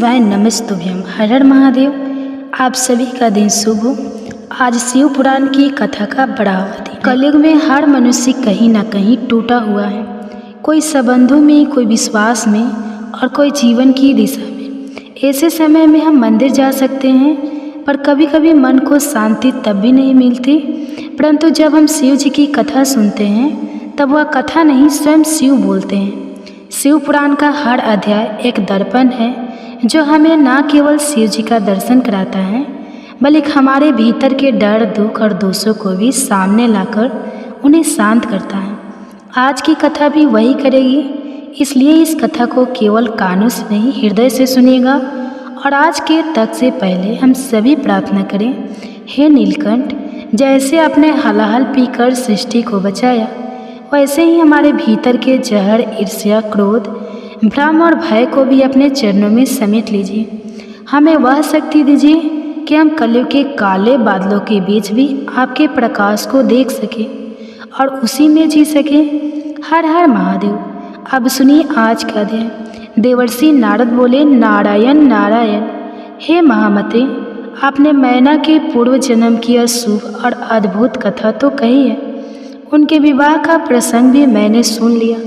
शिवाय नमस्तुभ्यम। हर हर महादेव। आप सभी का दिन शुभ हो। आज शिव पुराण की कथा का बढ़ावा दिन। कलयुग में हर मनुष्य कहीं ना कहीं टूटा हुआ है, कोई संबंधों में, कोई विश्वास में और कोई जीवन की दिशा में। ऐसे समय में हम मंदिर जा सकते हैं, पर कभी कभी मन को शांति तब भी नहीं मिलती। परंतु जब हम शिव जी की कथा सुनते हैं, तब वह कथा नहीं, स्वयं शिव बोलते हैं। शिव पुराण का हर अध्याय एक दर्पण है, जो हमें न केवल शिव जी का दर्शन कराता है, बल्कि हमारे भीतर के डर, दुख और दोषों को भी सामने लाकर उन्हें शांत करता है। आज की कथा भी वही करेगी, इसलिए इस कथा को केवल कानों से नहीं, हृदय से सुनिएगा। और आज के तक से पहले हम सभी प्रार्थना करें, हे नीलकंठ, जैसे आपने हलाहल पीकर सृष्टि को बचाया, वैसे ही हमारे भीतर के जहर, ईर्ष्या, क्रोध, भ्रम और भय को भी अपने चरणों में समेट लीजिए। हमें वह शक्ति दीजिए कि हम कलयुग के काले बादलों के बीच भी आपके प्रकाश को देख सकें और उसी में जी सकें। हर हर महादेव। अब सुनिए आज का अध्याय। देवर्षि नारद बोले, नारायण नारायण। हे महामते, आपने मैना के पूर्व जन्म की अशुभ और अद्भुत कथा तो कही है, उनके विवाह का प्रसंग भी मैंने सुन लिया।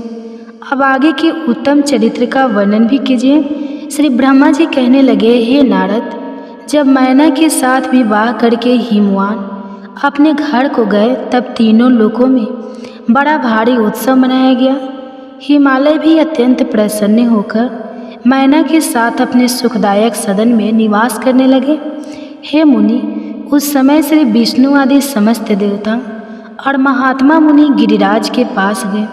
अब आगे के उत्तम चरित्र का वर्णन भी कीजिए। श्री ब्रह्मा जी कहने लगे, हे नारद, जब मैना के साथ विवाह करके हिमवान अपने घर को गए, तब तीनों लोकों में बड़ा भारी उत्सव मनाया गया। हिमालय भी अत्यंत प्रसन्न होकर मैना के साथ अपने सुखदायक सदन में निवास करने लगे। हे मुनि, उस समय श्री विष्णु आदि समस्त देवता और महात्मा मुनि गिरिराज के पास गए।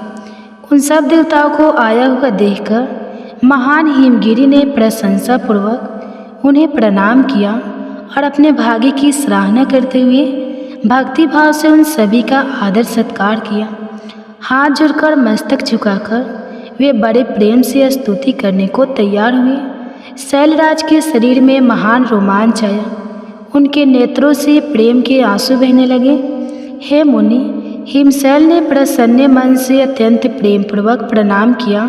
उन सब देवताओं को आया हुआ देखकर महान हिमगिरी ने प्रशंसा पूर्वक उन्हें प्रणाम किया और अपने भाग्य की सराहना करते हुए भक्ति भाव से उन सभी का आदर सत्कार किया। हाथ जोड़कर, मस्तक झुकाकर वे बड़े प्रेम से स्तुति करने को तैयार हुए। शैलराज के शरीर में महान रोमांच आया, उनके नेत्रों से प्रेम के आंसू बहने लगे। हे मुनि, हिमशैल ने प्रसन्न मन से अत्यंत प्रेम पूर्वक प्रणाम किया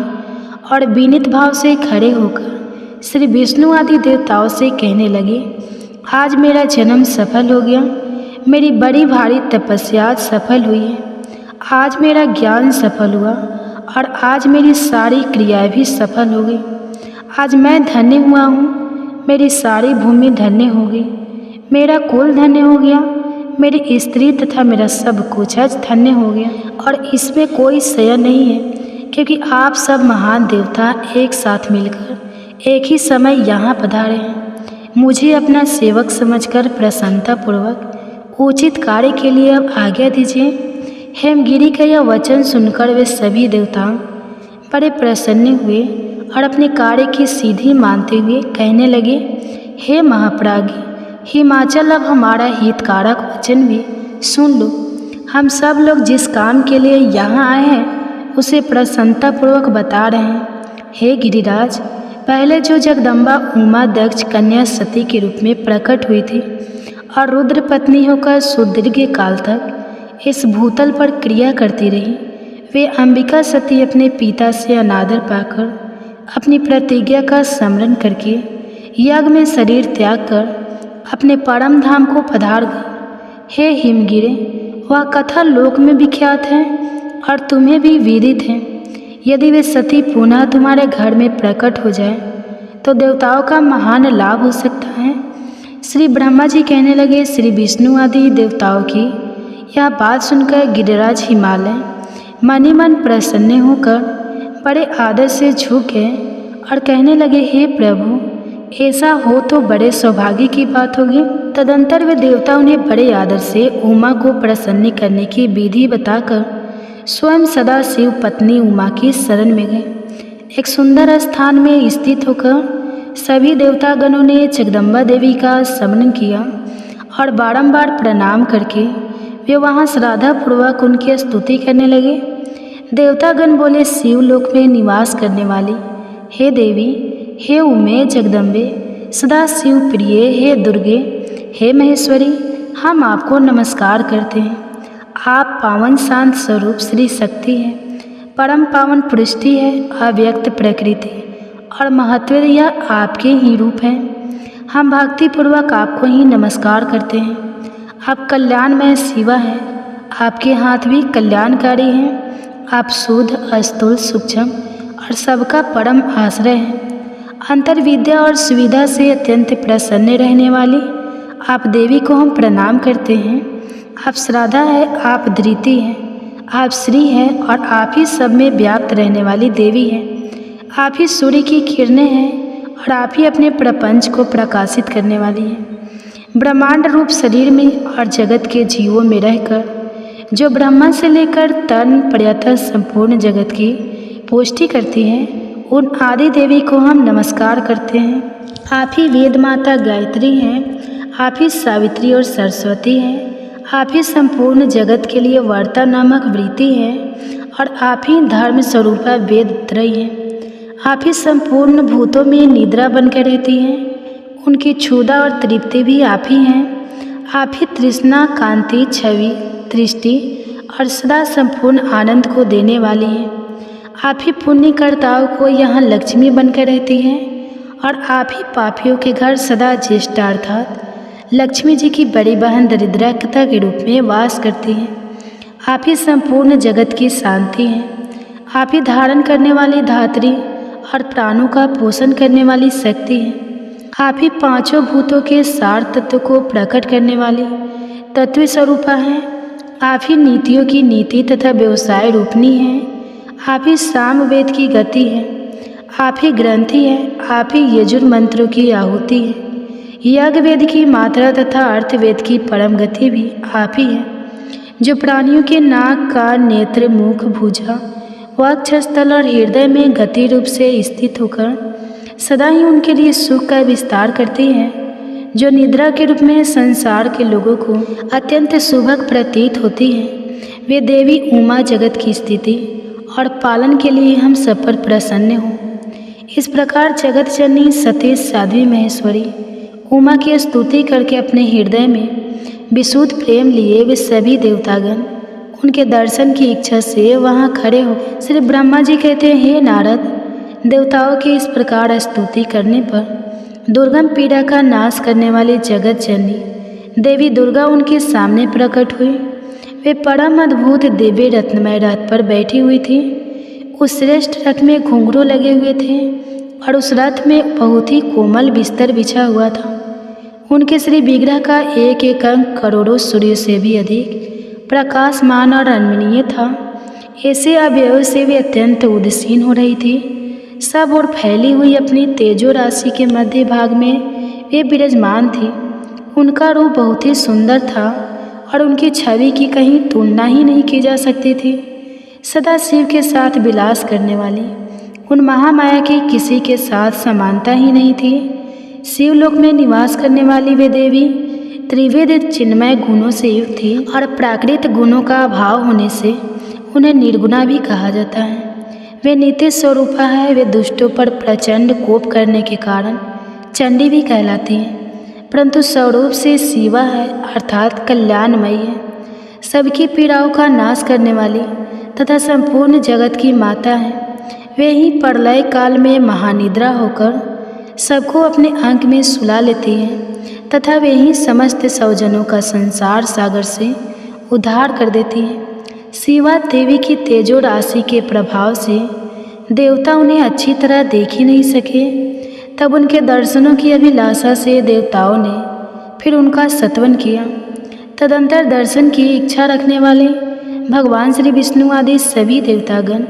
और विनीत भाव से खड़े होकर श्री विष्णु आदि देवताओं से कहने लगे, आज मेरा जन्म सफल हो गया, मेरी बड़ी भारी तपस्या सफल हुई है, आज मेरा ज्ञान सफल हुआ और आज मेरी सारी क्रियाएं भी सफल हो गई। आज मैं धन्य हुआ हूँ, मेरी सारी भूमि धन्य हो गई, मेरा कुल धन्य हो गया, मेरी स्त्री तथा मेरा सब कुछ आज धन्य हो गया। और इसमें कोई संशय नहीं है, क्योंकि आप सब महान देवता एक साथ मिलकर एक ही समय यहाँ पधारे हैं। मुझे अपना सेवक समझकर प्रसन्नतापूर्वक उचित कार्य के लिए अब आज्ञा दीजिए। हेमगिरी का यह वचन सुनकर वे सभी देवता बड़े प्रसन्न हुए और अपने कार्य की सीधी मानते हुए कहने लगे, हे महाप्राज्ञ हिमाचल, अब हमारा हितकारक वचन भी सुन लो। हम सब लोग जिस काम के लिए यहाँ आए हैं, उसे प्रसन्नतापूर्वक बता रहे हैं। हे गिरिराज, पहले जो जगदम्बा उमा दक्ष कन्या सती के रूप में प्रकट हुई थी और रुद्र पत्नी होकर सुदीर्घ काल तक इस भूतल पर क्रिया करती रही, वे अंबिका सती अपने पिता से अनादर पाकर अपनी प्रतिज्ञा का स्मरण करके यज्ञ में शरीर त्याग कर अपने परम धाम को पधार गए। हे हिमगिरे, वह कथा लोक में विख्यात है और तुम्हें भी विदित है। यदि वे सती पुनः तुम्हारे घर में प्रकट हो जाए, तो देवताओं का महान लाभ हो सकता है। श्री ब्रह्मा जी कहने लगे, श्री विष्णु आदि देवताओं की यह बात सुनकर गिरिराज हिमालय मन ही मन प्रसन्न होकर बड़े आदर से झुक गए और कहने लगे, हे प्रभु, ऐसा हो तो बड़े सौभाग्य की बात होगी। तदंतर वे देवता उन्हें बड़े आदर से उमा को प्रसन्न करने की विधि बताकर स्वयं सदा शिव पत्नी उमा की शरण में गए। एक सुंदर स्थान में स्थित होकर सभी देवतागणों ने जगदम्बा देवी का स्मरण किया और बारंबार प्रणाम करके वे वहाँ श्रद्धापूर्वक उनकी स्तुति करने लगे। देवतागण बोले, शिवलोक में निवास करने वाली हे देवी, हे उमे जगदम्बे, सदा शिव प्रिय, हे दुर्गे, हे महेश्वरी, हम आपको नमस्कार करते हैं। आप पावन शांत स्वरूप श्री शक्ति है, परम पावन पृष्टि है, अव्यक्त प्रकृति और महत्व यह आपके ही रूप हैं। हम भक्तिपूर्वक आपको ही नमस्कार करते हैं। आप कल्याणमय शिवा हैं, आपके हाथ भी कल्याणकारी हैं। आप शुद्ध, अस्तुल, सूक्ष्म और सबका परम आश्रय हैं। अंतर्विद्या और सुविधा से अत्यंत प्रसन्न रहने वाली आप देवी को हम प्रणाम करते हैं। आप श्राद्धा है, आप धृति हैं, आप श्री हैं और आप ही सब में व्याप्त रहने वाली देवी हैं। आप ही सूर्य की किरणें हैं और आप ही अपने प्रपंच को प्रकाशित करने वाली हैं। ब्रह्मांड रूप शरीर में और जगत के जीवों में रहकर जो ब्रह्मा से लेकर तन पर्यंत संपूर्ण जगत की पुष्टि करती हैं, उन आदि देवी को हम नमस्कार करते हैं। आप ही वेद माता गायत्री हैं, आप ही सावित्री और सरस्वती हैं। आप ही संपूर्ण जगत के लिए वार्ता नामक वृत्ति हैं और आप ही धर्म स्वरूपा वेद त्रयी हैं। आप ही संपूर्ण भूतों में निद्रा बनकर रहती हैं। उनकी क्षुधा और तृप्ति भी आप ही हैं। आप ही तृष्णा, कांति, छवि, दृष्टि और सदा संपूर्ण आनंद को देने वाली हैं। आप ही पुण्यकर्ताओं को यहाँ लक्ष्मी बनकर रहती हैं और आप ही पापियों के घर सदा ज्येष्ठा अर्थात लक्ष्मी जी की बड़ी बहन दरिद्रता के रूप में वास करती हैं। आप ही संपूर्ण जगत की शांति हैं। आप ही धारण करने वाली धात्री और प्राणों का पोषण करने वाली शक्ति हैं। आप ही पांचों भूतों के सार तत्व को प्रकट करने वाली तत्व स्वरूपा हैं। आप ही नीतियों की नीति तथा व्यवसाय रूपनी हैं। आप ही साम वेद की गति है। आप ही ग्रंथि है। आप ही यजुर मंत्रों की आहुति है। यज्ञ वेद की मात्रा तथा अर्थ वेद की परम गति भी आप ही है, जो प्राणियों के नाक, कान, नेत्र, मुख, भुजा, वक्षस्थल और हृदय में गति रूप से स्थित होकर सदा ही उनके लिए सुख का विस्तार करती है, जो निद्रा के रूप में संसार के लोगों को अत्यंत सुभग प्रतीत होती है। वे देवी उमा जगत की स्थिति और पालन के लिए हम सब पर प्रसन्न हों। इस प्रकार जगत जननी सती साध्वी महेश्वरी उमा की स्तुति करके अपने हृदय में विशुद्ध प्रेम लिए वे सभी देवतागण उनके दर्शन की इच्छा से वहाँ खड़े हो गए। श्री ब्रह्मा जी कहते हैं, हे नारद, देवताओं की इस प्रकार स्तुति करने पर दुर्गम पीड़ा का नाश करने वाली जगत जननी देवी दुर्गा उनके सामने प्रकट हुई। वे परम अद्भुत दिव्य रत्नमय रथ पर बैठी हुई थी। उस श्रेष्ठ रथ में घुंघरू लगे हुए थे और उस रथ में बहुत ही कोमल बिस्तर बिछा हुआ था। उनके श्री विग्रह का एक एक अंग करोड़ों सूर्य से भी अधिक प्रकाशमान और अनमनीय था। ऐसे अवयव से वे अत्यंत उदासीन हो रही थी। सब ओर फैली हुई अपनी तेजो राशि के मध्य भाग में वे विराजमान थी। उनका रूप बहुत ही सुंदर था और उनकी छवि की कहीं तुलना ही नहीं की जा सकती थी। सदा शिव के साथ विलास करने वाली उन महामाया की किसी के साथ समानता ही नहीं थी। शिवलोक में निवास करने वाली वे देवी त्रिविध चिन्मय गुणों से युक्त थी और प्राकृत गुणों का अभाव होने से उन्हें निर्गुणा भी कहा जाता है। वे नित्य स्वरूपा है। वे दुष्टों पर प्रचंड कोप करने के कारण चंडी भी कहलाती हैं, परंतु स्वरूप से शिवा है अर्थात कल्याणमयी है। सबकी पीड़ाओं का नाश करने वाली तथा संपूर्ण जगत की माता है। वे ही प्रलय काल में महानिद्रा होकर सबको अपने अंक में सुला लेती हैं तथा वे ही समस्त सौजनों का संसार सागर से उद्धार कर देती हैं। शिवा देवी की तेजो राशि के प्रभाव से देवता उन्हें अच्छी तरह देख ही नहीं सके। तब उनके दर्शनों की अभिलाषा से देवताओं ने फिर उनका सत्वन किया। तदंतर दर्शन की इच्छा रखने वाले भगवान श्री विष्णु आदि सभी देवतागण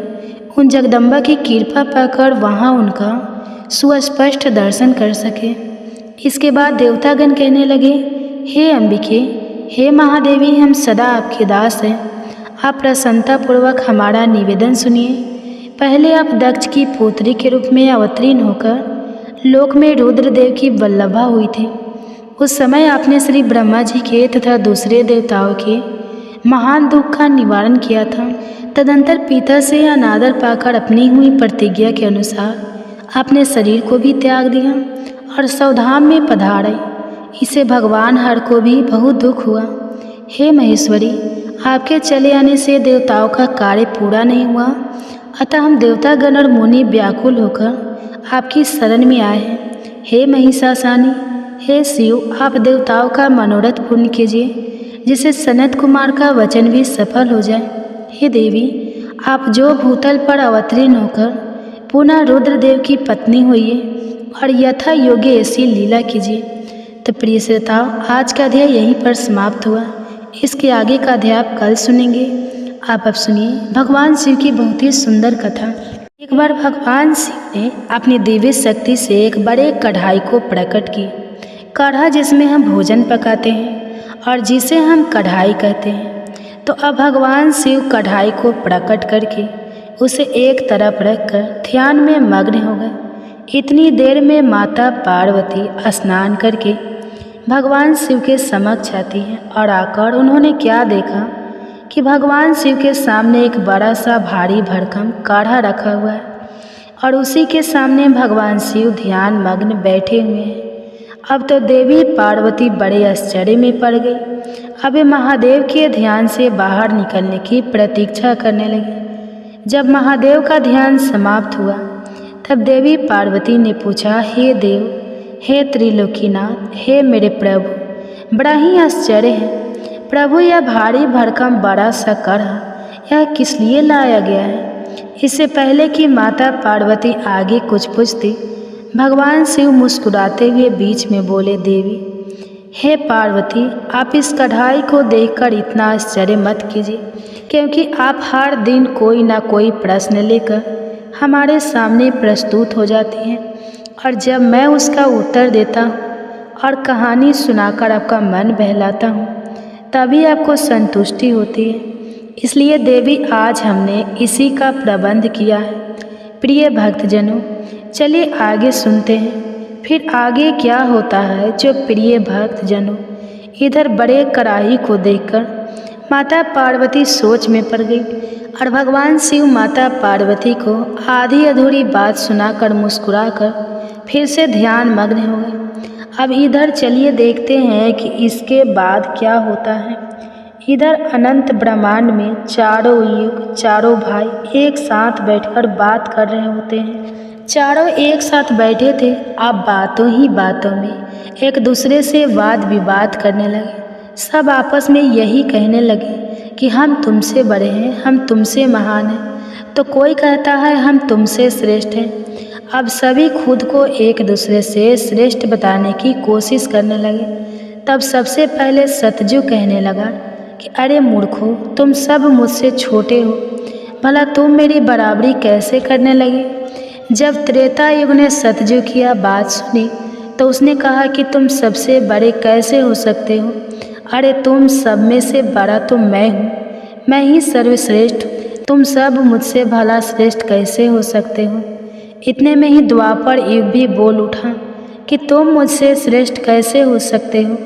उन जगदम्बा की कृपा पाकर वहाँ उनका सुस्पष्ट दर्शन कर सके। इसके बाद देवतागण कहने लगे, हे अंबिके, हे महादेवी, हम सदा आपके दास हैं। आप प्रसन्नतापूर्वक हमारा निवेदन सुनिए। पहले आप दक्ष की पुत्री के रूप में अवतीर्ण होकर लोक में रुद्रदेव की वल्लभा हुई थी। उस समय आपने श्री ब्रह्मा जी के तथा दूसरे देवताओं के महान दुख का निवारण किया था। तदंतर पिता से अनादर पाकर अपनी हुई प्रतिज्ञा के अनुसार आपने शरीर को भी त्याग दिया और सौधाम में पधारे। इसे भगवान हर को भी बहुत दुख हुआ। हे महेश्वरी, आपके चले आने से देवताओं का कार्य पूरा नहीं हुआ, अतः हम देवतागण और मुनि व्याकुल होकर आपकी शरण में आए हैं। हे महिषासुरानी, हे शिव, आप देवताओं का मनोरथ पूर्ण कीजिए, जिससे सनत कुमार का वचन भी सफल हो जाए। हे देवी, आप जो भूतल पर अवतीर्ण होकर पुनः रुद्रदेव की पत्नी हुई और यथा योग्य ऐसी लीला कीजिए। तो प्रिय श्रोताओं, आज का अध्याय यहीं पर समाप्त हुआ। इसके आगे का अध्याय आप कल सुनेंगे। आप अब सुनिए भगवान शिव की बहुत ही सुंदर कथा। एक बार भगवान शिव ने अपनी दिव्य शक्ति से एक बड़े कढ़ाई को प्रकट की। कढ़ा जिसमें हम भोजन पकाते हैं और जिसे हम कढ़ाई कहते हैं। तो अब भगवान शिव कढ़ाई को प्रकट करके उसे एक तरफ रखकर ध्यान में मग्न हो गए। इतनी देर में माता पार्वती स्नान करके भगवान शिव के समक्ष आती हैं और आकर उन्होंने क्या देखा कि भगवान शिव के सामने एक बड़ा सा भारी भरकम काढ़ा रखा हुआ है और उसी के सामने भगवान शिव ध्यान मग्न बैठे हुए हैं। अब तो देवी पार्वती बड़े आश्चर्य में पड़ गई। अब वे महादेव के ध्यान से बाहर निकलने की प्रतीक्षा करने लगी। जब महादेव का ध्यान समाप्त हुआ तब देवी पार्वती ने पूछा, हे देव, हे त्रिलोकीनाथ, हे मेरे प्रभु, बड़ा ही आश्चर्य है प्रभु, यह भारी भरकम बड़ा सा कढ़ा यह किस लिए लाया गया है? इससे पहले कि माता पार्वती आगे कुछ पूछती, भगवान शिव मुस्कुराते हुए बीच में बोले, देवी, हे पार्वती, आप इस कढ़ाई को देखकर इतना आश्चर्य मत कीजिए, क्योंकि आप हर दिन कोई ना कोई प्रश्न लेकर हमारे सामने प्रस्तुत हो जाती हैं और जब मैं उसका उत्तर देता हूँ और कहानी सुनाकर आपका मन बहलाता हूँ तभी आपको संतुष्टि होती है। इसलिए देवी, आज हमने इसी का प्रबंध किया है। प्रिय भक्तजनों, चलिए आगे सुनते हैं फिर आगे क्या होता है। जो प्रिय भक्तजनों, इधर बड़े कढ़ाई को देखकर माता पार्वती सोच में पड़ गई और भगवान शिव माता पार्वती को आधी अधूरी बात सुनाकर मुस्कुराकर फिर से ध्यान मग्न हो गए। अब इधर चलिए देखते हैं कि इसके बाद क्या होता है। इधर अनंत ब्रह्मांड में चारों युग, चारों भाई एक साथ बैठकर बात कर रहे होते हैं। चारों एक साथ बैठे थे। अब बातों ही बातों में एक दूसरे से वाद विवाद करने लगे। सब आपस में यही कहने लगे कि हम तुमसे बड़े हैं, हम तुमसे महान हैं। तो कोई कहता है हम तुमसे श्रेष्ठ हैं। अब सभी खुद को एक दूसरे से श्रेष्ठ बताने की कोशिश करने लगे। तब सबसे पहले सतजु कहने लगा कि अरे मूर्खों, तुम सब मुझसे छोटे हो, भला तुम मेरी बराबरी कैसे करने लगे? जब त्रेता युग ने सतजु की यह बात सुनी तो उसने कहा कि तुम सबसे बड़े कैसे हो सकते हो? अरे तुम सब में से बड़ा तो मैं हूँ, मैं ही सर्वश्रेष्ठ। तुम सब मुझसे भला श्रेष्ठ कैसे हो सकते हो? इतने में ही द्वापर युग भी बोल उठा कि तुम मुझसे श्रेष्ठ कैसे हो सकते हो?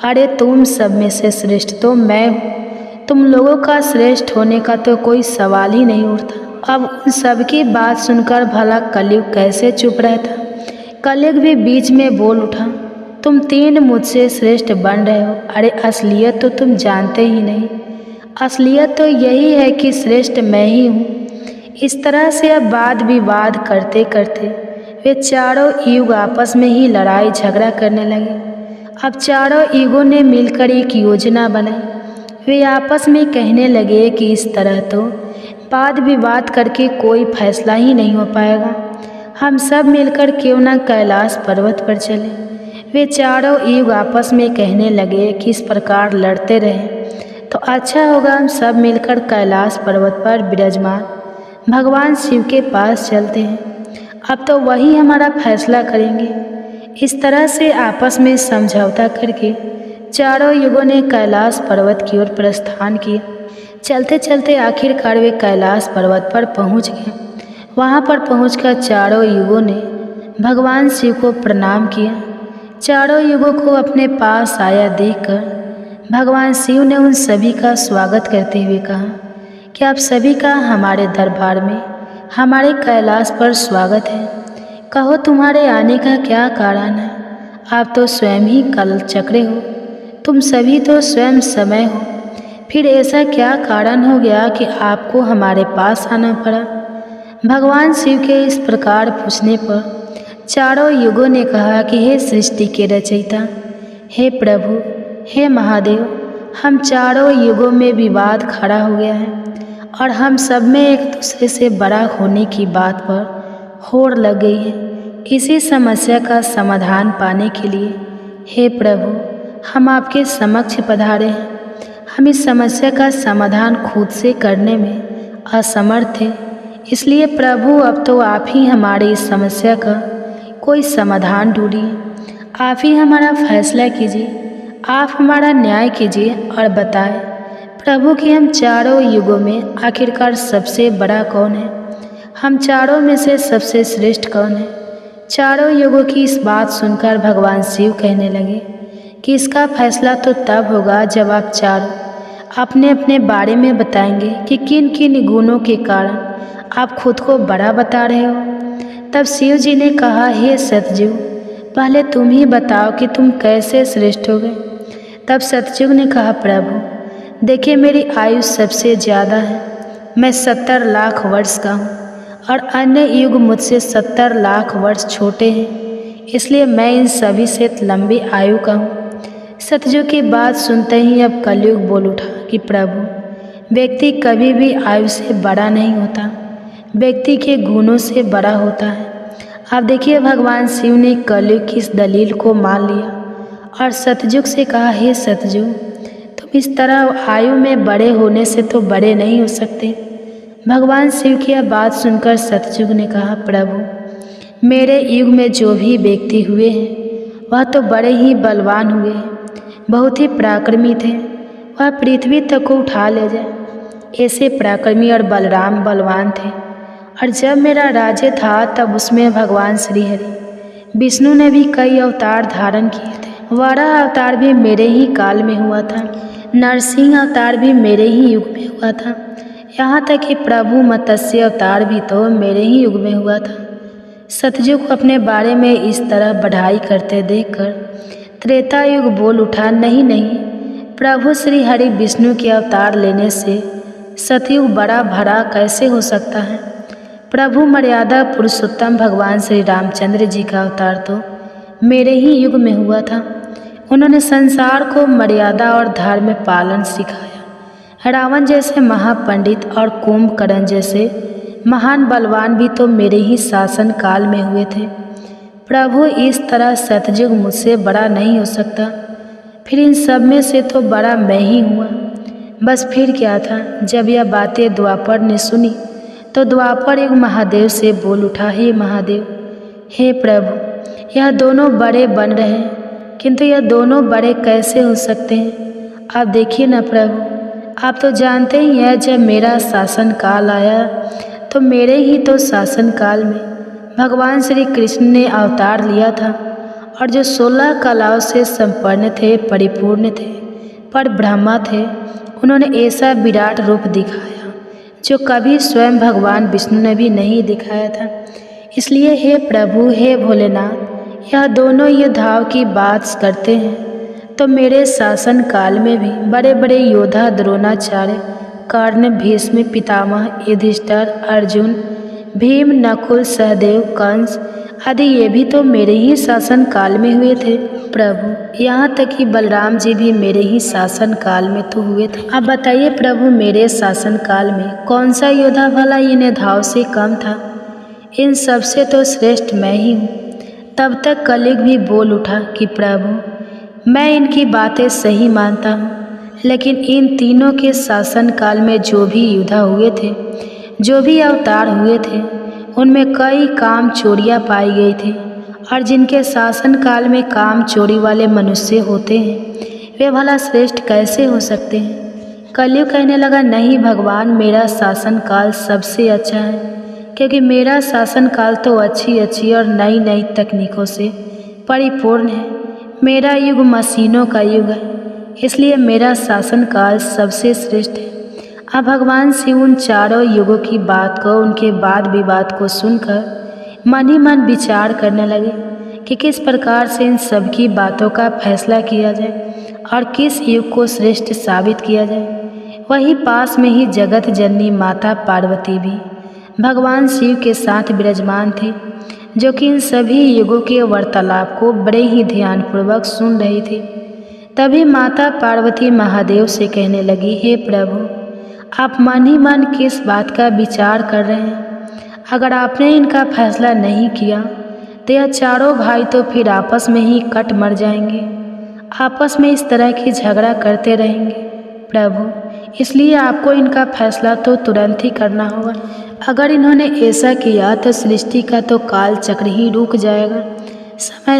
अरे तुम सब में से श्रेष्ठ तो मैं हूँ, तुम लोगों का श्रेष्ठ होने का तो कोई सवाल ही नहीं उठता। अब उन सब की बात सुनकर भला कलयुग कैसे चुप रहता? कलयुग भी बीच में बोल उठा, तुम तीन मुझसे श्रेष्ठ बन रहे हो। अरे असलियत तो तुम जानते ही नहीं, असलियत तो यही है कि श्रेष्ठ मैं ही हूँ। इस तरह से अब वाद विवाद करते करते वे चारों युग आपस में ही लड़ाई झगड़ा करने लगे। अब चारों युगों ने मिलकर एक योजना बनाई। वे आपस में कहने लगे कि इस तरह तो वाद विवाद करके कोई फैसला ही नहीं हो पाएगा। हम सब मिलकर क्यों ना कैलाश पर्वत पर चलें। वे चारों युग आपस में कहने लगे कि इस प्रकार लड़ते रहें तो अच्छा होगा, हम सब मिलकर कैलाश पर्वत पर विराजमान भगवान शिव के पास चलते हैं। अब तो वही हमारा फैसला करेंगे। इस तरह से आपस में समझौता करके चारों युगों ने कैलाश पर्वत की ओर प्रस्थान किया। चलते चलते आखिरकार वे कैलाश पर्वत पर पहुंच गए। वहां पर पहुंचकर चारों युगों ने भगवान शिव को प्रणाम किया। चारों युगों को अपने पास आया देखकर भगवान शिव ने उन सभी का स्वागत करते हुए कहा कि आप सभी का हमारे दरबार में, हमारे कैलाश पर स्वागत है। कहो तुम्हारे आने का क्या कारण है? आप तो स्वयं ही कल चक्रे हो, तुम सभी तो स्वयं समय हो, फिर ऐसा क्या कारण हो गया कि आपको हमारे पास आना पड़ा? भगवान शिव के इस प्रकार पूछने पर चारों युगों ने कहा कि हे सृष्टि के रचयिता, हे प्रभु, हे महादेव, हम चारों युगों में विवाद खड़ा हो गया है और हम सब में एक दूसरे से बड़ा होने की बात पर होड़ लग गई है। इसी समस्या का समाधान पाने के लिए हे प्रभु, हम आपके समक्ष पधारे हैं। हम इस समस्या का समाधान खुद से करने में असमर्थ थे, इसलिए प्रभु अब तो आप ही हमारी इस समस्या का कोई समाधान ढूंढिए। आप ही हमारा फैसला कीजिए, आप हमारा न्याय कीजिए और बताएं प्रभु कि हम चारों युगों में आखिरकार सबसे बड़ा कौन है, हम चारों में से सबसे श्रेष्ठ कौन है। चारों युगों की इस बात सुनकर भगवान शिव कहने लगे कि इसका फैसला तो तब होगा जब आप चारों अपने अपने बारे में बताएंगे कि किन किन गुणों के कारण आप खुद को बड़ा बता रहे हो। तब शिव जी ने कहा, हे सतयुग, पहले तुम ही बताओ कि तुम कैसे श्रेष्ठ हो गए। तब सतयुग ने कहा, प्रभु देखिए, मेरी आयु सबसे ज़्यादा है, मैं 70 लाख वर्ष का हूँ और अन्य युग मुझसे 70 लाख वर्ष छोटे हैं, इसलिए मैं इन सभी से लंबी आयु का हूँ। सतयुग की बात सुनते ही अब कलयुग बोल उठा कि प्रभु, व्यक्ति कभी भी आयु से बड़ा नहीं होता, व्यक्ति के गुणों से बड़ा होता है। अब देखिए, भगवान शिव ने कलयुग की इस दलील को मान लिया और सतयुग से कहा, हे सतयुग, तुम इस तरह आयु में बड़े होने से तो बड़े नहीं हो सकते। भगवान शिव की यह बात सुनकर सतयुग ने कहा, प्रभु मेरे युग में जो भी व्यक्ति हुए हैं वह तो बड़े ही बलवान हुए हैं, बहुत ही पराक्रमी थे, वह पृथ्वी तक को उठा ले जाए, ऐसे पराक्रमी और बलराम बलवान थे। और जब मेरा राज्य था तब उसमें भगवान श्री हरि विष्णु ने भी कई अवतार धारण किए थे। वराह अवतार भी मेरे ही काल में हुआ था, नरसिंह अवतार भी मेरे ही युग में हुआ था, यहाँ तक कि प्रभु मत्स्य अवतार भी तो मेरे ही युग में हुआ था। सतयुग को अपने बारे में इस तरह बढ़ाई करते देखकर त्रेता युग बोल उठा, नहीं नहीं, प्रभु श्री हरि विष्णु के अवतार लेने से सतयुग बड़ा भरा कैसे हो सकता है। प्रभु मर्यादा पुरुषोत्तम भगवान श्री रामचंद्र जी का अवतार तो मेरे ही युग में हुआ था। उन्होंने संसार को मर्यादा और धर्म पालन सिखाया। रावण जैसे महापंडित और कुंभकर्ण जैसे महान बलवान भी तो मेरे ही शासन काल में हुए थे। प्रभु इस तरह सतयुग मुझसे बड़ा नहीं हो सकता, फिर इन सब में से तो बड़ा मैं ही हुआ। बस फिर क्या था। जब यह बातें द्वापर ने सुनी तो द्वापर युग महादेव से बोल उठा, हे महादेव, हे प्रभु, यह दोनों बड़े बन रहे हैं, किंतु यह दोनों बड़े कैसे हो सकते हैं। आप देखिए ना प्रभु, आप तो जानते ही हैं जब मेरा शासन काल आया तो मेरे ही तो शासन काल में भगवान श्री कृष्ण ने अवतार लिया था और जो 16 कलाओं से संपन्न थे, परिपूर्ण थे, पर ब्रह्मा थे, उन्होंने ऐसा विराट रूप दिखाया जो कभी स्वयं भगवान विष्णु ने भी नहीं दिखाया था। इसलिए हे प्रभु, हे भोलेनाथ, यह दोनों योद्धाओं की बात करते हैं तो मेरे शासन काल में भी बड़े बड़े योद्धा द्रोणाचार्य, कर्ण, भीष्म, पितामह, युधिष्ठिर, अर्जुन, भीम, नकुल, सहदेव, कंस आदि ये भी तो मेरे ही शासन काल में हुए थे। प्रभु यहाँ तक कि बलराम जी भी मेरे ही शासन काल में तो हुए थे। अब बताइए प्रभु, मेरे शासन काल में कौन सा योद्धा भला इन योद्धाओं से कम था। इन सबसे तो श्रेष्ठ मैं ही हूँ। तब तक कलयुग भी बोल उठा कि प्रभु, मैं इनकी बातें सही मानता हूँ, लेकिन इन तीनों के शासन काल में जो भी योद्धा हुए थे, जो भी अवतार हुए थे, उनमें कई काम चोरियाँ पाई गई थी और जिनके शासन काल में काम चोरी वाले मनुष्य होते हैं वे भला श्रेष्ठ कैसे हो सकते हैं। कलयुग कहने लगा, नहीं भगवान, मेरा शासन काल सबसे अच्छा है, क्योंकि मेरा शासन काल तो अच्छी अच्छी और नई नई तकनीकों से परिपूर्ण है। मेरा युग मशीनों का युग है, इसलिए मेरा शासन काल सबसे श्रेष्ठ है। अब भगवान शिव उन चारों युगों की बात को, उनके वाद विवाद को सुनकर मन ही मन विचार करने लगे कि किस प्रकार से इन सब की बातों का फैसला किया जाए और किस युग को श्रेष्ठ साबित किया जाए। वहीं पास में ही जगत जननी माता पार्वती भी भगवान शिव के साथ विराजमान थे। जो कि इन सभी युगों के वार्तालाप को बड़े ही ध्यानपूर्वक सुन रही थी। तभी माता पार्वती महादेव से कहने लगी, हे प्रभु, आप मन ही मन किस बात का विचार कर रहे हैं? अगर आपने इनका फैसला नहीं किया तो यह चारों भाई तो फिर आपस में ही कट मर जाएंगे, आपस में इस तरह की झगड़ा करते रहेंगे। प्रभु, इसलिए आपको इनका फैसला तो तुरंत ही करना होगा। अगर इन्होंने ऐसा किया तो सृष्टि का तो काल चक्र ही रुक जाएगा,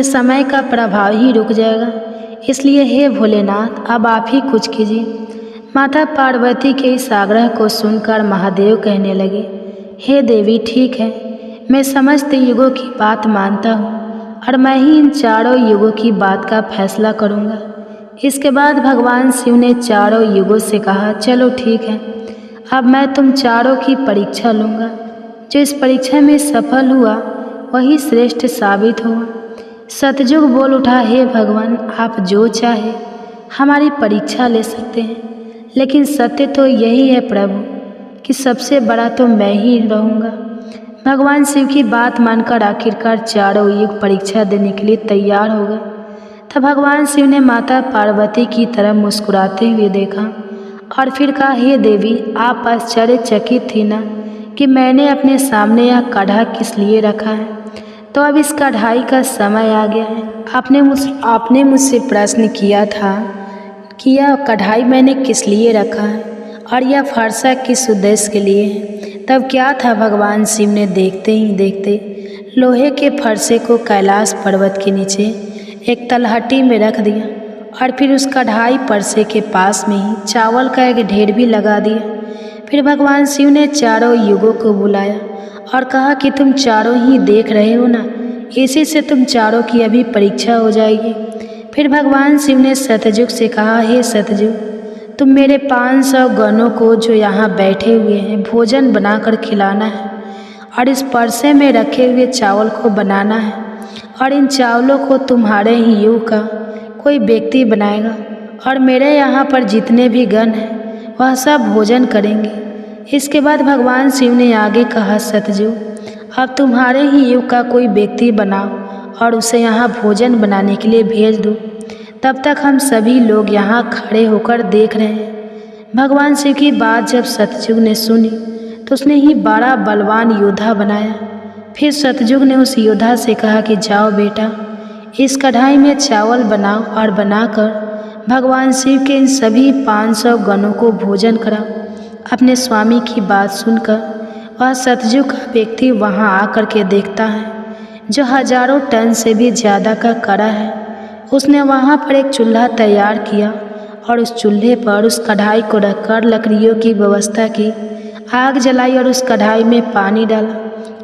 समय का प्रभाव ही रुक जाएगा। इसलिए हे भोलेनाथ, अब आप ही कुछ कीजिए। माता पार्वती के इस आग्रह को सुनकर महादेव कहने लगे, हे देवी, ठीक है, मैं समस्त युगों की बात मानता हूँ और मैं ही इन चारों युगों की बात का फैसला करूँगा। इसके बाद भगवान शिव ने चारों युगों से कहा, चलो ठीक है, अब मैं तुम चारों की परीक्षा लूँगा। जो इस परीक्षा में सफल हुआ वही श्रेष्ठ साबित हुआ। सतयुग बोल उठा, हे भगवान, आप जो चाहे हमारी परीक्षा ले सकते हैं, लेकिन सत्य तो यही है प्रभु कि सबसे बड़ा तो मैं ही रहूँगा। भगवान शिव की बात मानकर आखिरकार चारों युग परीक्षा देने के लिए तैयार हो गए। तब भगवान शिव ने माता पार्वती की तरफ मुस्कुराते हुए देखा और फिर कहा, हे देवी, आप आश्चर्यचकित थी ना कि मैंने अपने सामने यह कढ़ा किस लिए रखा है? तो अब इस कढ़ाई का समय आ गया है। आपने मुझसे प्रश्न किया था कि यह कढ़ाई मैंने किस लिए रखा है और यह फरसा किस उद्देश्य के लिए है। तब क्या था, भगवान शिव ने देखते ही देखते लोहे के फरसे को कैलाश पर्वत के नीचे एक तलहटी में रख दिया और फिर उस कढ़ाई परसे के पास में ही चावल का एक ढेर भी लगा दिया। फिर भगवान शिव ने चारों युगों को बुलाया और कहा कि तुम चारों ही देख रहे हो ना, इसी से तुम चारों की अभी परीक्षा हो जाएगी। फिर भगवान शिव ने सतयुग से कहा, हे सतयुग, तुम मेरे 500 गणों को जो यहाँ बैठे हुए हैं भोजन बनाकर खिलाना है और इस परसे में रखे हुए चावल को बनाना है और इन चावलों को तुम्हारे ही युग का कोई व्यक्ति बनाएगा और मेरे यहाँ पर जितने भी गण हैं वह सब भोजन करेंगे। इसके बाद भगवान शिव ने आगे कहा, सतयुग, अब तुम्हारे ही युग का कोई व्यक्ति बनाओ और उसे यहाँ भोजन बनाने के लिए भेज दो। तब तक हम सभी लोग यहाँ खड़े होकर देख रहे हैं। भगवान शिव की बात जब सतयुग ने सुनी तो उसने ही बड़ा बलवान योद्धा बनाया। फिर सतयुग ने उस योद्धा से कहा कि जाओ बेटा, इस कढ़ाई में चावल बनाओ और बनाकर भगवान शिव के इन सभी 500 गणों को भोजन कराओ। अपने स्वामी की बात सुनकर वह सतयुग का व्यक्ति वहाँ आकर के देखता है जो हजारों टन से भी ज़्यादा का कड़ा है। उसने वहाँ पर एक चूल्हा तैयार किया और उस चूल्हे पर उस कढ़ाई को रखकर लकड़ियों की व्यवस्था की, आग जलाई और उस कढ़ाई में पानी डाला,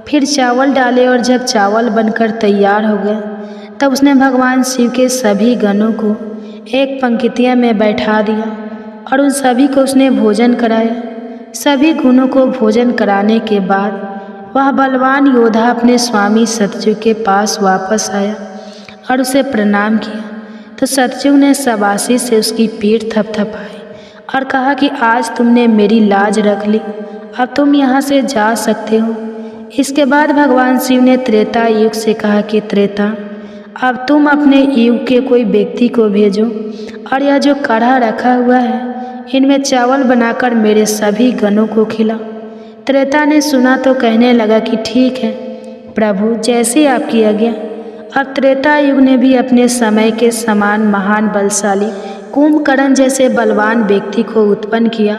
फिर चावल डाले और जब चावल बनकर तैयार हो गए तब उसने भगवान शिव के सभी गणों को एक पंक्तियाँ में बैठा दिया और उन सभी को उसने भोजन कराया। सभी गुणों को भोजन कराने के बाद वह बलवान योद्धा अपने स्वामी सतयुग के पास वापस आया और उसे प्रणाम किया। तो सतयुग ने शाबाशी से उसकी पीठ थपथपाई और कहा कि आज तुमने मेरी लाज रख ली, अब तुम यहाँ से जा सकते हो। इसके बाद भगवान शिव ने त्रेता युग से कहा कि त्रेता, अब तुम अपने युग के कोई व्यक्ति को भेजो और यह जो कढ़ा रखा हुआ है इनमें चावल बनाकर मेरे सभी गणों को खिलाओ। त्रेता ने सुना तो कहने लगा कि ठीक है प्रभु, जैसी आपकी आज्ञा। अब त्रेता युग ने भी अपने समय के समान महान बलशाली कुंभकर्ण जैसे बलवान व्यक्ति को उत्पन्न किया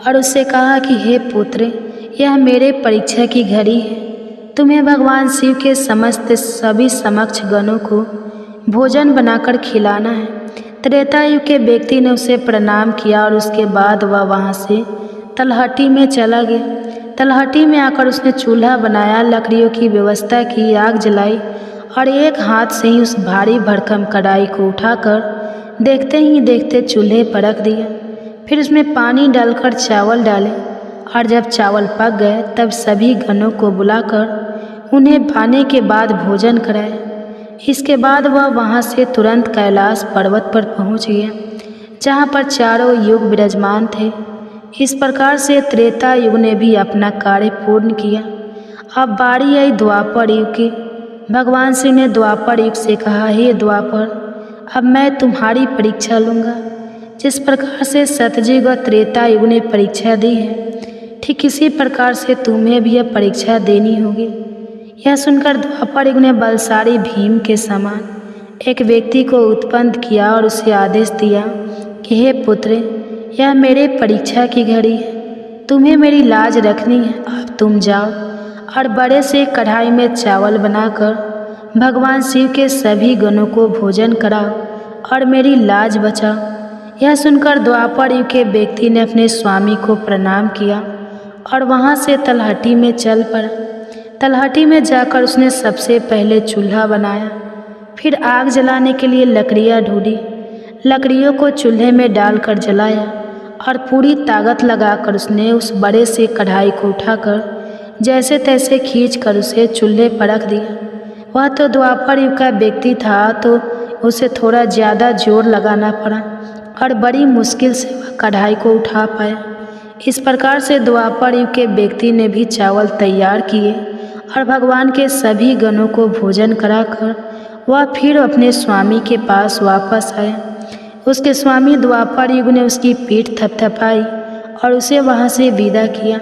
और उससे कहा कि हे पुत्र, यह मेरे परीक्षा की घड़ी है, तुम्हें भगवान शिव के समस्त सभी समक्ष गणों को भोजन बनाकर खिलाना है। त्रेता युग के व्यक्ति ने उसे प्रणाम किया और उसके बाद वह वहाँ से तलहटी में चला गया। तलहटी में आकर उसने चूल्हा बनाया, लकड़ियों की व्यवस्था की, आग जलाई और एक हाथ से ही उस भारी भरकम कढ़ाई को उठाकर देखते ही देखते चूल्हे पर रख दिया। फिर उसमें पानी डालकर चावल डाले और जब चावल पक गए तब सभी गणों को बुलाकर उन्हें खाने के बाद भोजन कराया। इसके बाद वह वहाँ से तुरंत कैलाश पर्वत पर पहुँच गया जहाँ पर चारों युग विराजमान थे। इस प्रकार से त्रेता युग ने भी अपना कार्य पूर्ण किया। अब बारी आई द्वापर युग की। भगवान शिव ने द्वापर युग से कहा, हे द्वापर, अब मैं तुम्हारी परीक्षा लूँगा। जिस प्रकार से सतयुग और त्रेता युग ने परीक्षा दी है, ठीक इसी प्रकार से तुम्हें भी अब परीक्षा देनी होगी। यह सुनकर द्वापर युग ने बलशाली भीम के समान एक व्यक्ति को उत्पन्न किया और उसे आदेश दिया कि हे पुत्र, यह मेरे परीक्षा की घड़ी है, तुम्हें मेरी लाज रखनी है। अब तुम जाओ और बड़े से कढ़ाई में चावल बनाकर भगवान शिव के सभी गणों को भोजन कराओ और मेरी लाज बचाओ। यह सुनकर द्वापर युग के व्यक्ति ने अपने स्वामी को प्रणाम किया और वहाँ से तलहटी में चल पड़ा। तलहटी में जाकर उसने सबसे पहले चूल्हा बनाया, फिर आग जलाने के लिए लकड़ियाँ ढूंढी। लकड़ियों को चूल्हे में डालकर जलाया और पूरी ताकत लगाकर उसने उस बड़े से कढ़ाई को उठाकर जैसे तैसे खींचकर उसे चूल्हे पर रख दिया। वह तो द्वापर युग का व्यक्ति था, तो उसे थोड़ा ज़्यादा जोर लगाना पड़ा और बड़ी मुश्किल से वह कढ़ाई को उठा पाया। इस प्रकार से द्वापर युग के व्यक्ति ने भी चावल तैयार किए और भगवान के सभी गणों को भोजन कराकर वह फिर अपने स्वामी के पास वापस आया। उसके स्वामी द्वापर युग ने उसकी पीठ थपथपाई और उसे वहाँ से विदा किया।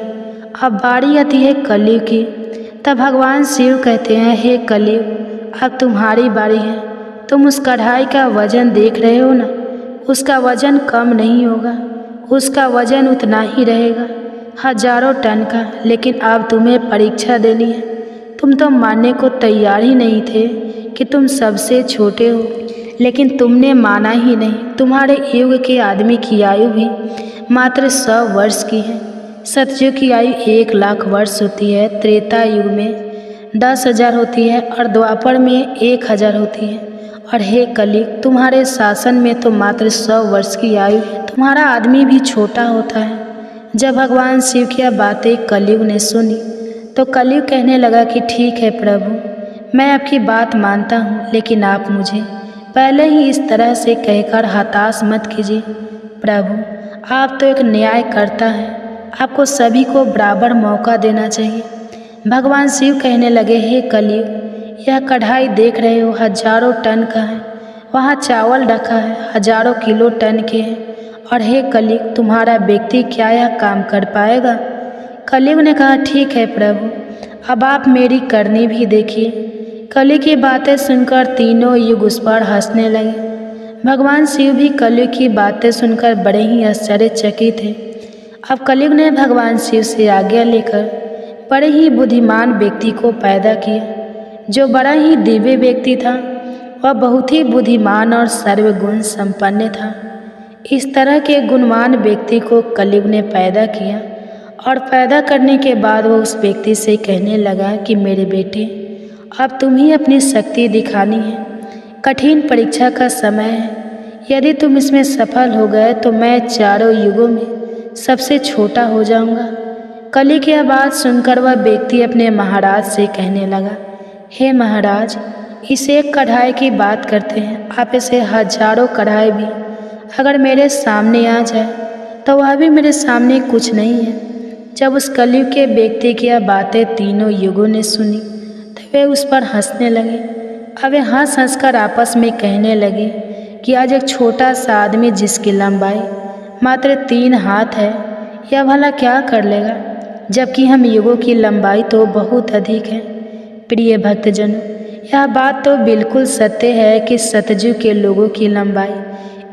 अब बारी आती है कलयुग की। तब भगवान शिव कहते हैं, हे कलयुग, अब तुम्हारी बारी है। तुम उस कढ़ाई का वजन देख रहे हो ना, उसका वजन कम नहीं होगा, उसका वजन उतना ही रहेगा, हजारों टन का। लेकिन अब तुम्हें परीक्षा देनी है। तुम तो मानने को तैयार ही नहीं थे कि तुम सबसे छोटे हो, लेकिन तुमने माना ही नहीं। तुम्हारे युग के आदमी की आयु भी मात्र 100 वर्ष की है। सतयुग की आयु 1,00,000 वर्ष होती है, त्रेता युग में 10,000 होती है और द्वापर में 1,000 होती है। और हे कलयुग, तुम्हारे शासन में तो मात्र 100 वर्ष की आयु है। तुम्हारा आदमी भी छोटा होता है। जब भगवान शिव की बातें कलयुग ने सुनी तो कलयुग कहने लगा कि ठीक है प्रभु, मैं आपकी बात मानता हूँ, लेकिन आप मुझे पहले ही इस तरह से कहकर हताश मत कीजिए। प्रभु, आप तो एक न्यायकर्ता हैं, आपको सभी को बराबर मौका देना चाहिए। भगवान शिव कहने लगे, हे कलयुग, यह कढ़ाई देख रहे हो, हजारों टन का है। वहाँ चावल रखा है, हजारों किलो टन के हैं। और हे कलयुग, तुम्हारा व्यक्ति क्या यह काम कर पाएगा? कलयुग ने कहा, ठीक है प्रभु, अब आप मेरी करनी भी देखिए। कलयुग की बातें सुनकर तीनों युग उस पर हंसने लगे। भगवान शिव भी कलयुग की बातें सुनकर बड़े ही आश्चर्यचकित थे। अब कलयुग ने भगवान शिव से आज्ञा लेकर बड़े ही बुद्धिमान व्यक्ति को पैदा किया, जो बड़ा ही दिव्य व्यक्ति था। वह बहुत ही बुद्धिमान और सर्वगुण संपन्न था। इस तरह के गुणवान व्यक्ति को कलयुग ने पैदा किया और पैदा करने के बाद वो उस व्यक्ति से कहने लगा कि मेरे बेटे, अब तुम्हें अपनी शक्ति दिखानी है। कठिन परीक्षा का समय है। यदि तुम इसमें सफल हो गए तो मैं चारों युगों में सबसे छोटा हो जाऊंगा। कलयुग की बात सुनकर वह व्यक्ति अपने महाराज से कहने लगा, हे महाराज, इस एक कढ़ाई की बात करते हैं, आप इसे हजारों कढ़ाई भी अगर मेरे सामने आ जाए तो वह भी मेरे सामने कुछ नहीं है। जब उस कलयुग के व्यक्ति की यह बातें तीनों युगों ने सुनी तो वे उस पर हंसने लगे। अब वे हंस हंस कर आपस में कहने लगे कि आज एक छोटा सा आदमी जिसकी लंबाई मात्र 3 हाथ है, यह भला क्या कर लेगा, जबकि हम युगों की लंबाई तो बहुत अधिक है। प्रिय भक्तजनों, यह बात तो बिल्कुल सत्य है कि सतयुग के लोगों की लंबाई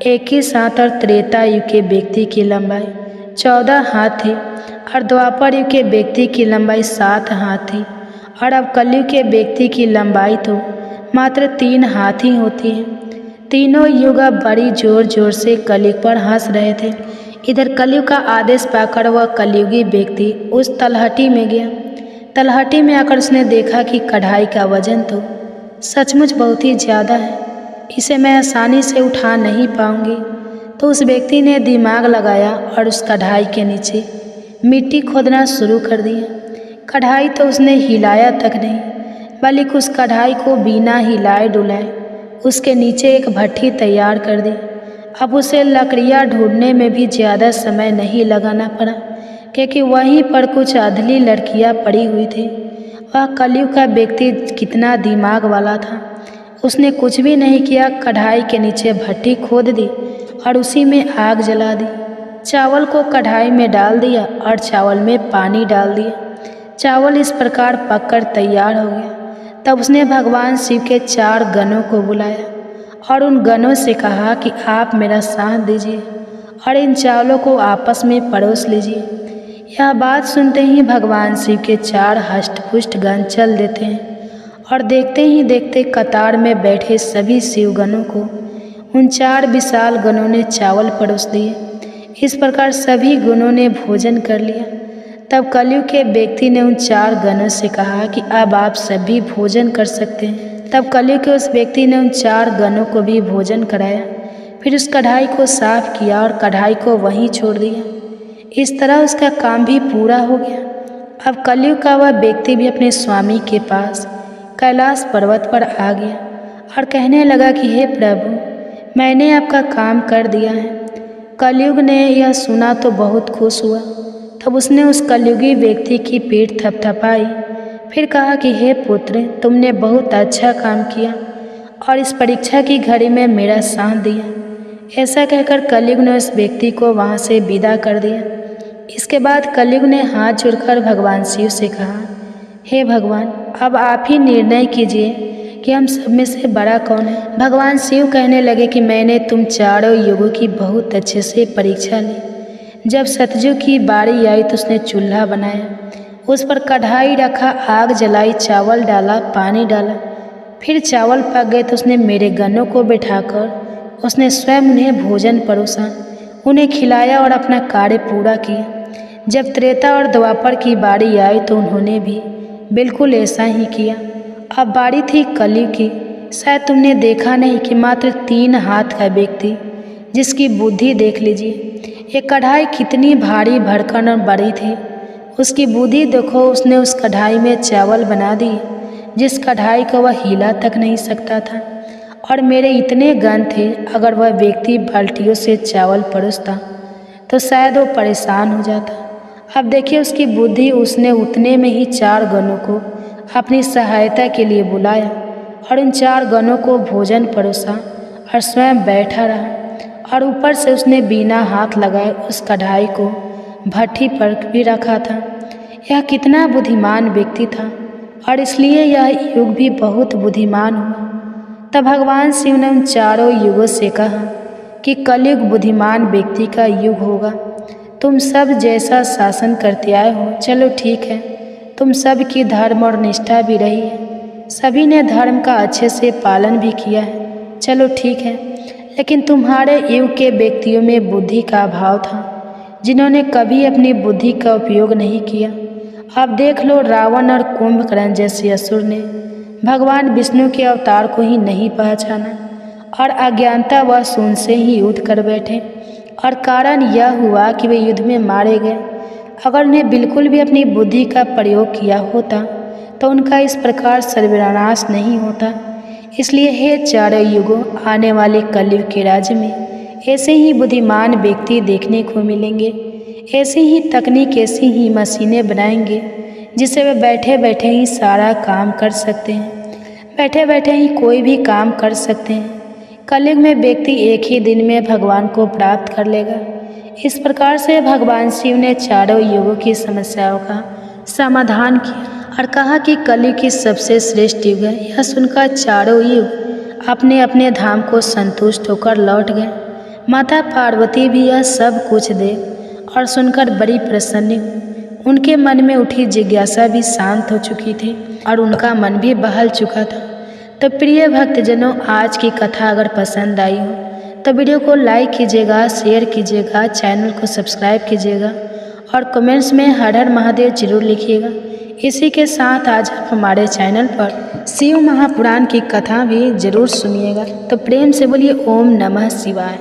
21 हाथ और त्रेता युग के व्यक्ति की लंबाई 14 हाथ थी और द्वापर युग के व्यक्ति की लंबाई 7 हाथ थी। और अब कलयुग के व्यक्ति की लंबाई तो मात्र 3 हाथ ही होती है। तीनों युग अब बड़ी जोर जोर से कलयुग पर हंस रहे थे। इधर कलयुग का आदेश पाकर वह कलयुगी व्यक्ति उस तलहटी में गया। तलहटी में आकर उसने देखा कि कढ़ाई का वजन तो सचमुच बहुत ही ज़्यादा है, इसे मैं आसानी से उठा नहीं पाऊंगी। तो उस व्यक्ति ने दिमाग लगाया और उस कढ़ाई के नीचे मिट्टी खोदना शुरू कर दिया। कढ़ाई तो उसने हिलाया तक नहीं, बल्कि उस कढ़ाई को बिना हिलाए डुलाए उसके नीचे एक भट्ठी तैयार कर दी। अब उसे लकड़ियाँ ढूंढने में भी ज़्यादा समय नहीं लगाना पड़ा, क्योंकि वहीं पर कुछ अधली लड़कियाँ पड़ी हुई थी। वह कलयुग का व्यक्ति कितना दिमाग वाला था। उसने कुछ भी नहीं किया, कढ़ाई के नीचे भट्टी खोद दी और उसी में आग जला दी। चावल को कढ़ाई में डाल दिया और चावल में पानी डाल दिया। चावल इस प्रकार पककर तैयार हो गया। तब उसने भगवान शिव के 4 गणों को बुलाया और उन गणों से कहा कि आप मेरा साथ दीजिए और इन चावलों को आपस में परोस लीजिए। यह बात सुनते ही भगवान शिव के 4 हष्ट-पुष्ट गण चल देते हैं और देखते ही देखते कतार में बैठे सभी शिवगणों को उन 4 विशाल गणों ने चावल परोस दिए। इस प्रकार सभी गणों ने भोजन कर लिया। तब कलयुग के व्यक्ति ने उन 4 गणों से कहा कि अब आप सभी भोजन कर सकते हैं। तब कलयुग के उस व्यक्ति ने उन 4 गणों को भी भोजन कराया, फिर उस कढ़ाई को साफ किया और कढ़ाई को वहीं छोड़ दिया। इस तरह उसका काम भी पूरा हो गया। अब कलयुग का वह व्यक्ति भी अपने स्वामी के पास कैलाश पर्वत पर आ गया और कहने लगा कि हे प्रभु, मैंने आपका काम कर दिया है। कलयुग ने यह सुना तो बहुत खुश हुआ। तब उसने उस कलयुगी व्यक्ति की पीठ थपथपाई, फिर कहा कि हे पुत्र, तुमने बहुत अच्छा काम किया और इस परीक्षा की घड़ी में मेरा साथ दिया। ऐसा कहकर कलयुग ने उस व्यक्ति को वहाँ से विदा कर दिया। इसके बाद कलयुग ने हाथ जोड़कर भगवान शिव से कहा, हे भगवान, अब आप ही निर्णय कीजिए कि हम सब में से बड़ा कौन है। भगवान शिव कहने लगे कि मैंने तुम चारों युगों की बहुत अच्छे से परीक्षा ली। जब सतयुग की बारी आई तो उसने चूल्हा बनाया, उस पर कढ़ाई रखा, आग जलाई, चावल डाला, पानी डाला। फिर चावल पक गए तो उसने मेरे गणों को बिठाकर उसने स्वयं उन्हें भोजन परोसा, उन्हें खिलाया और अपना कार्य पूरा किया। जब त्रेता और द्वापर की बारी आई तो उन्होंने भी बिल्कुल ऐसा ही किया। अब बारी थी कलयुग की। शायद तुमने देखा नहीं कि मात्र 3 हाथ का व्यक्ति, जिसकी बुद्धि देख लीजिए, ये कढ़ाई कितनी भारी भरकम और बड़ी थी। उसकी बुद्धि देखो, उसने उस कढ़ाई में चावल बना दी जिस कढ़ाई को वह हिला तक नहीं सकता था। और मेरे इतने गण थे, अगर वह व्यक्ति बाल्टियों से चावल परोसता तो शायद वो परेशान हो जाता। अब देखिए उसकी बुद्धि, उसने उतने में ही 4 गणों को अपनी सहायता के लिए बुलाया और उन 4 गणों को भोजन परोसा और स्वयं बैठा रहा। और ऊपर से उसने बिना हाथ लगाए उस कढ़ाई को भट्टी पर भी रखा था। यह कितना बुद्धिमान व्यक्ति था और इसलिए यह युग भी बहुत बुद्धिमान हुआ। तब भगवान शिव ने उन चारों युगों से कहा कि कलयुग बुद्धिमान व्यक्ति का युग होगा। तुम सब जैसा शासन करते आए हो, चलो ठीक है, तुम सब की धर्म और निष्ठा भी रही है, सभी ने धर्म का अच्छे से पालन भी किया है, चलो ठीक है। लेकिन तुम्हारे युग के व्यक्तियों में बुद्धि का अभाव था, जिन्होंने कभी अपनी बुद्धि का उपयोग नहीं किया। अब देख लो, रावण और कुंभकर्ण जैसे असुर ने भगवान विष्णु के अवतार को ही नहीं पहचाना और अज्ञानता व शून्य से ही युद्ध कर बैठे। और कारण यह हुआ कि वे युद्ध में मारे गए। अगर उन्हें बिल्कुल भी अपनी बुद्धि का प्रयोग किया होता तो उनका इस प्रकार सर्वनाश नहीं होता। इसलिए हे चारों युगों, आने वाले कलयुग के राज्य में ऐसे ही बुद्धिमान व्यक्ति देखने को मिलेंगे। ऐसी ही तकनीक, ऐसी ही मशीनें बनाएंगे जिससे वे बैठे बैठे ही सारा काम कर सकते हैं, बैठे बैठे ही कोई भी काम कर सकते हैं। कलयुग में व्यक्ति एक ही दिन में भगवान को प्राप्त कर लेगा। इस प्रकार से भगवान शिव ने चारों युगों की समस्याओं का समाधान किया और कहा कि कलयुग की सबसे श्रेष्ठ युग है। यह सुनकर चारों युग अपने अपने धाम को संतुष्ट होकर लौट गए। माता पार्वती भी यह सब कुछ देख और सुनकर बड़ी प्रसन्न हुई। उनके मन में उठी जिज्ञासा भी शांत हो चुकी थी और उनका मन भी बहल चुका था। तो प्रिय भक्तजनों, आज की कथा अगर पसंद आई हो तो वीडियो को लाइक कीजिएगा, शेयर कीजिएगा, चैनल को सब्सक्राइब कीजिएगा और कमेंट्स में हर हर महादेव जरूर लिखिएगा। इसी के साथ आज आप हमारे चैनल पर शिव महापुराण की कथा भी जरूर सुनिएगा। तो प्रेम से बोलिए ओम नमः शिवाय।